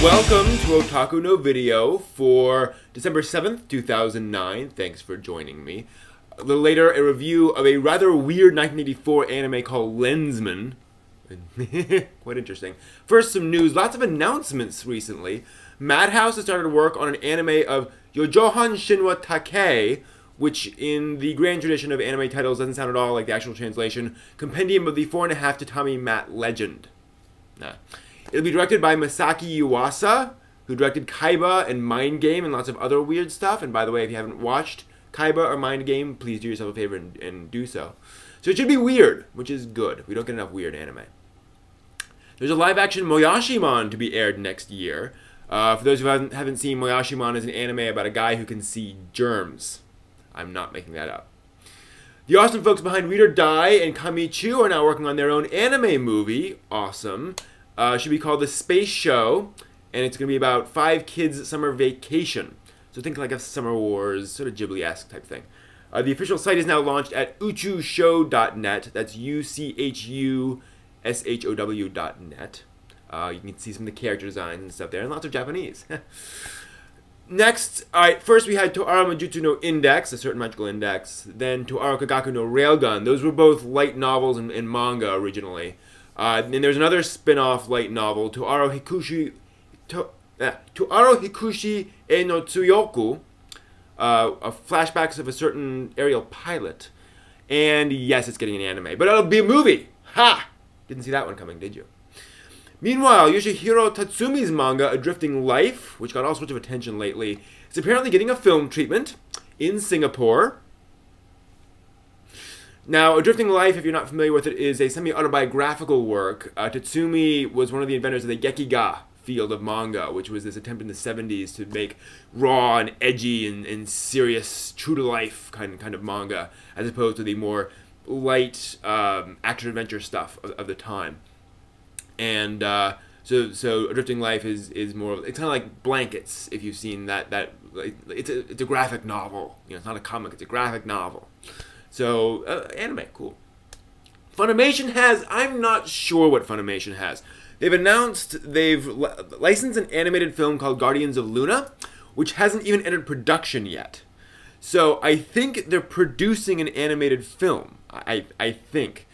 Welcome to Otaku no Video for December 7th, 2009. Thanks for joining me. A little later, a review of a rather weird 1984 anime called Lensman. Quite interesting. First, some news. Lots of announcements recently. Madhouse has started work on an anime of Yojohan Shinwa Take, which in the grand tradition of anime titles doesn't sound at all like the actual translation. Compendium of the 4.5 Tatami Mat Legend. Nah. It'll be directed by Masaki Yuasa, who directed Kaiba and Mind Game and lots of other weird stuff. And by the way, if you haven't watched Kaiba or Mind Game, please do yourself a favor and do so. So it should be weird, which is good. We don't get enough weird anime. There's a live-action Moyashimon to be aired next year. For those who haven't seen, Moyashimon is an anime about a guy who can see germs. I'm not making that up. The awesome folks behind Read or Die and Kamichu are now working on their own anime movie. Awesome. Should be called The Space Show, and it's going to be about 5 kids' summer vacation. So think like a Summer Wars, sort of Ghibli-esque type thing. The official site is now launched at uchushow.net. That's UCHUSHOW.net. You can see some of the character designs and stuff there, and lots of Japanese. Next, first we had Toara Majutsu no Index, a certain magical index, then Toara Kagaku no Railgun. Those were both light novels and manga originally. And there's another spin-off light novel, Toaro Hikushi e no Tsuyoku, flashbacks of a certain aerial pilot. And yes, it's getting an anime, but it'll be a movie! Ha! Didn't see that one coming, did you? Meanwhile, Yoshihiro Tatsumi's manga, A Drifting Life, which got all sorts of attention lately, is apparently getting a film treatment in Singapore. Now, A Drifting Life, if you're not familiar with it, is a semi-autobiographical work. Tatsumi was one of the inventors of the Gekiga field of manga, which was this attempt in the 70s to make raw and edgy and serious, true-to-life kind of manga, as opposed to the more light action-adventure stuff of the time. And so A Drifting Life is more, it's kind of like Blankets, if you've seen that it's a graphic novel. You know, it's not a comic, it's a graphic novel. So, anime, cool. Funimation has, I'm not sure what Funimation has. They've announced they've licensed an animated film called Guardians of Luna, which hasn't even entered production yet. So, I think they're producing an animated film. I think.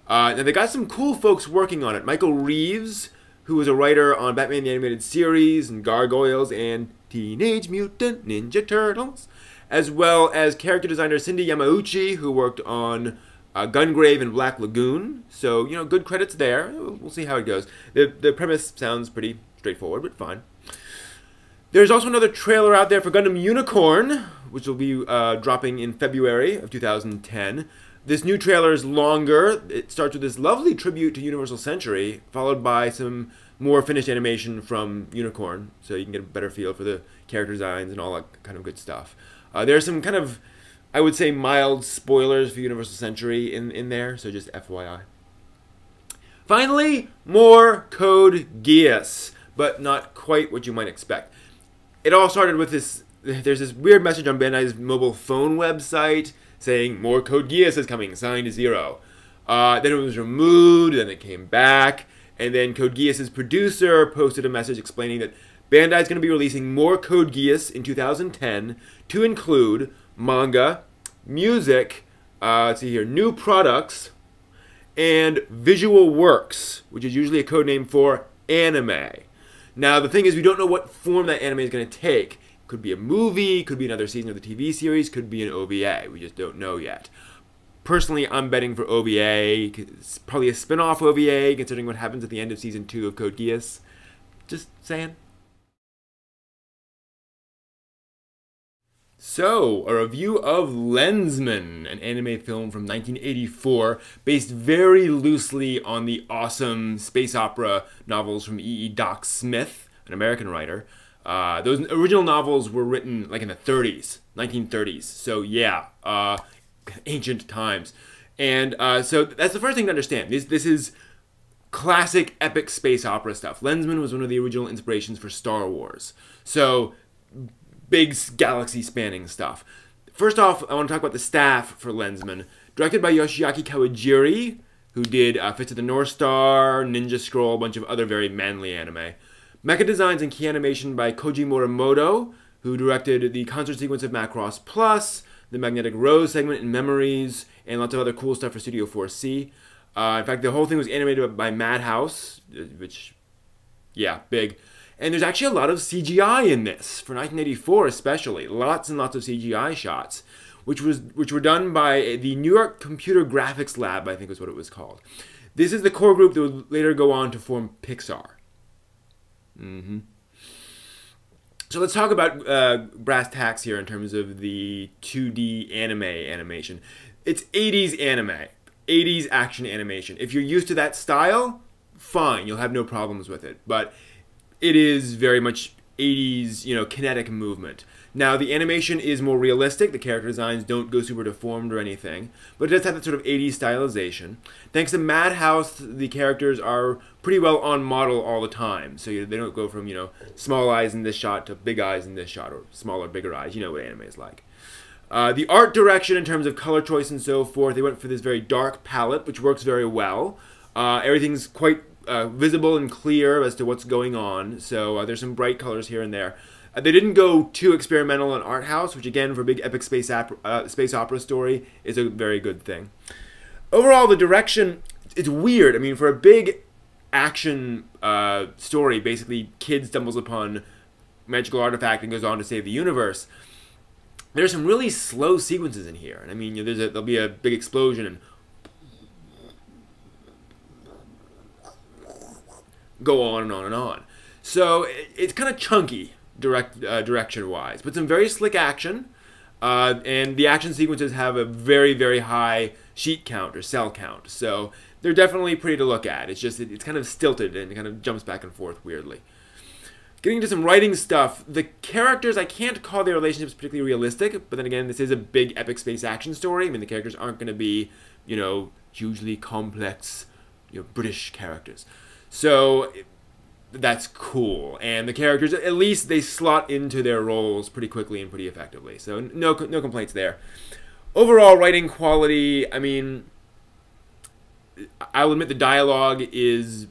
Now, they got some cool folks working on it. Michael Reeves, who was a writer on Batman the Animated Series and Gargoyles and Teenage Mutant Ninja Turtles, as well as character designer Cindy Yamauchi, who worked on Gungrave and Black Lagoon. So, you know, good credits there. We'll see how it goes. The premise sounds pretty straightforward, but fine. There's also another trailer out there for Gundam Unicorn, which will be dropping in February of 2010. This new trailer is longer. It starts with this lovely tribute to Universal Century, followed by some more finished animation from Unicorn, so you can get a better feel for the character designs and all that kind of good stuff. There are some kind of, I would say, mild spoilers for Universal Century in there, so just FYI. Finally, more Code Geass, but not quite what you might expect. It all started with this, there's this weird message on Bandai's mobile phone website saying, more Code Geass is coming, signed 0. Then it was removed, then it came back, and then Code Geass's producer posted a message explaining that Bandai is going to be releasing more Code Geass in 2010 to include manga, music, let's see here, new products, and visual works, which is usually a code name for anime. Now, the thing is, we don't know what form that anime is going to take. Could be a movie, could be another season of the TV series, could be an OVA. We just don't know yet. Personally, I'm betting for OVA. It's probably a spin-off OVA, considering what happens at the end of Season 2 of Code Geass. Just saying. So, a review of Lensman, an anime film from 1984, based very loosely on the awesome space opera novels from E.E. Doc Smith, an American writer. Those original novels were written like in the 30s, 1930s. So yeah, ancient times. And so that's the first thing to understand. This is classic epic space opera stuff. Lensman was one of the original inspirations for Star Wars. So big galaxy-spanning stuff. First off, I want to talk about the staff for Lensman. Directed by Yoshiaki Kawajiri, who did Fist of the North Star, Ninja Scroll, a bunch of other very manly anime. Mecha designs and key animation by Koji Morimoto, who directed the concert sequence of Macross Plus, the Magnetic Rose segment in Memories, and lots of other cool stuff for Studio 4C. In fact, the whole thing was animated by Madhouse, which, yeah, big. And there's actually a lot of CGI in this, for 1984 especially. Lots and lots of CGI shots, which were done by the New York Computer Graphics Lab, I think is what it was called. This is the core group that would later go on to form Pixar. So let's talk about brass tacks here in terms of the 2D anime animation. It's 80s anime, 80s action animation. If you're used to that style, fine, you'll have no problems with it. But it is very much 80s, you know, kinetic movement. Now, the animation is more realistic. The character designs don't go super deformed or anything. But it does have that sort of 80s stylization. Thanks to Madhouse, the characters are pretty well on model all the time. So they don't go from, you know, small eyes in this shot to big eyes in this shot, or smaller, bigger eyes. You know what anime is like. The art direction in terms of color choice and so forth, they went for this very dark palette, which works very well. Everything's quite visible and clear as to what's going on. So there's some bright colors here and there. They didn't go too experimental and art house, which again, for a big epic space opera story, is a very good thing. Overall, the direction, it's weird. I mean, for a big action story, basically kid stumbles upon magical artifact and goes on to save the universe. There's some really slow sequences in here. I mean, there'll be a big explosion and go on and on and on. So it's kind of chunky direction-wise, but some very slick action. And the action sequences have a very, very high sheet count or cell count. So they're definitely pretty to look at. It's just, it's kind of stilted and it kind of jumps back and forth weirdly. Getting into some writing stuff, the characters, I can't call their relationships particularly realistic, but then again, this is a big epic space action story. I mean, the characters aren't going to be, you know, hugely complex, you know, British characters. So that's cool. And the characters, at least they slot into their roles pretty quickly and pretty effectively. So no complaints there. Overall writing quality, I mean, I'll admit the dialogue is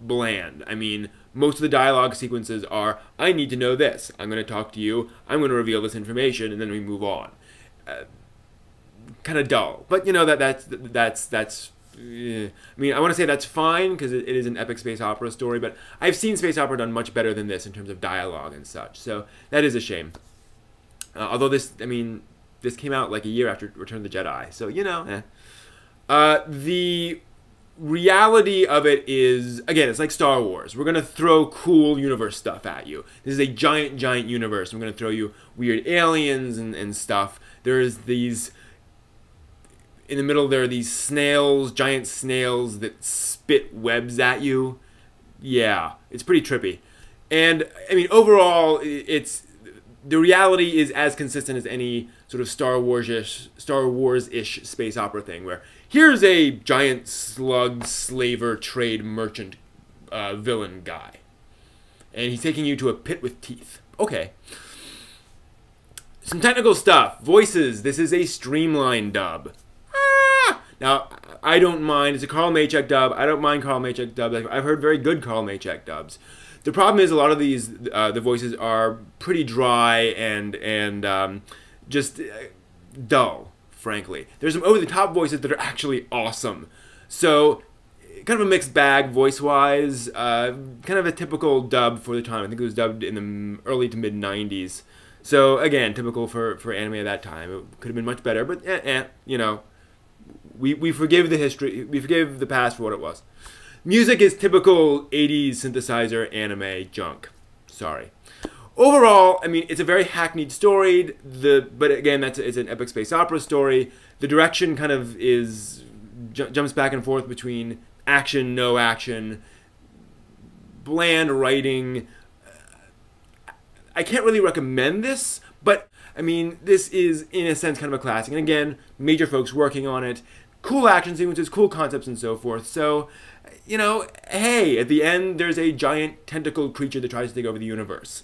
bland. I mean, most of the dialogue sequences are, I need to know this. I'm going to talk to you. I'm going to reveal this information, and then we move on. Kind of dull. But, you know, that's I mean, I want to say that's fine because it is an epic space opera story, but I've seen space opera done much better than this in terms of dialogue and such. So that is a shame. Although this came out like a year after Return of the Jedi, so you know. The reality of it is, again, it's like Star Wars. We're gonna throw cool universe stuff at you. This is a giant universe. We're gonna throw you weird aliens and stuff. There's these. In the middle, there are these snails, giant snails that spit webs at you. Yeah, it's pretty trippy. And, I mean, overall, the reality is as consistent as any sort of Star Wars-ish space opera thing, where here's a giant slug, slaver, trade merchant villain guy. And he's taking you to a pit with teeth. Okay. Some technical stuff. Voices. This is a streamlined dub. Now, I don't mind. It's a Carl Maychek dub. I don't mind Carl Maychek dubs. I've heard very good Carl Maychek dubs. The problem is a lot of these, the voices are pretty dry and just dull, frankly. There's some over-the-top voices that are actually awesome. So, kind of a mixed bag voice-wise. Kind of a typical dub for the time. I think it was dubbed in the early to mid-90s. So, again, typical for anime at that time. It could have been much better, but you know. We forgive the history, we forgive the past for what it was. Music is typical 80s synthesizer anime junk. Sorry. Overall, I mean, it's a very hackneyed story, but again, it's an epic space opera story. The direction kind of jumps back and forth between action, no action, bland writing. I can't really recommend this, but I mean, this is, in a sense, kind of a classic. And again, major folks working on it. Cool action sequences, cool concepts, and so forth. So, you know, hey, at the end, there's a giant tentacle creature that tries to take over the universe.